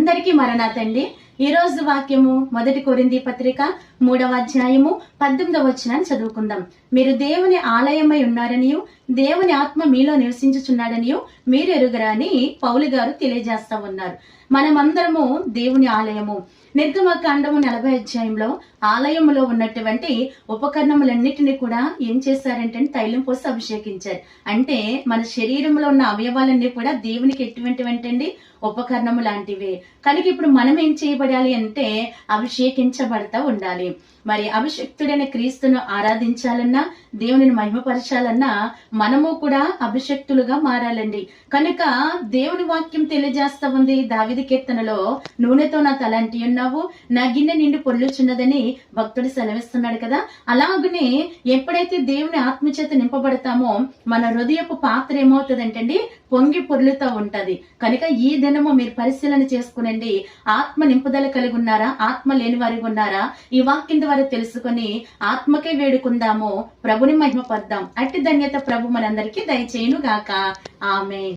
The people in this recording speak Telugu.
అందరికీ మరణాతండి. ఈ రోజు వాక్యము 1 కొరింథీ పత్రిక 3వ అధ్యాయము 18వ వచనాన్ని చదువుకుందాం. మీరు దేవుని ఆలయమై ఉన్నారనియు దేవుని ఆత్మ మీలో నివసించుచున్నాడనియు మీరు ఎరుగరా అని పౌలు గారు తెలియజేస్తా ఉన్నారు. మనమందరము దేవుని ఆలయము. నిర్గమకాండము 40వ అధ్యాయంలో ఆలయములో ఉన్నటువంటి ఉపకరణములన్నిటినీ కూడా ఏం చేశారంటే తైలం పోసి అభిషేకించారు. అంటే మన శరీరంలో ఉన్న అవయవాలన్నీ కూడా దేవునికి ఎటువంటివంటండి ఉపకరణము లాంటివే. కనుక ఇప్పుడు మనం ఏం చేయబడాలి అంటే అభిషేకించబడతా ఉండాలి. మరి అభిషక్తుడైన క్రీస్తును ఆరాధించాలన్నా దేవునిని మహిమపరచాలన్నా మనము కూడా అభిషక్తులుగా మారాలండి. కనుక దేవుని వాక్యం తెలియజేస్తా ఉంది దావీదు కీర్తనలో, నూనెతో నా తల అంటి ఉన్నావు, నా గిన్నె నిండి పొర్లుచున్నదని భక్తుడు సెలవిస్తున్నాడు కదా. అలాగనే ఎప్పుడైతే దేవుని ఆత్మచేత నింపబడతామో మన హృదయపు పాత్ర ఏమవుతుందంటండి పొంగి పొర్లుతూ ఉంటది. కనుక ఈ దినము మీరు పరిశీలన చేసుకునండి. ఆత్మ నింపుదల కలిగి ఉన్నారా, ఆత్మ లేని వారికి ఉన్నారా? ఈ వాక్యం ద్వారా తెలుసుకొని ఆత్మకే వేడుకుందాము, ప్రభుని మహిమపడదాం. అట్టి ధన్యత ప్రభు మనందరికీ దయచేయును గాక. ఆమేన్.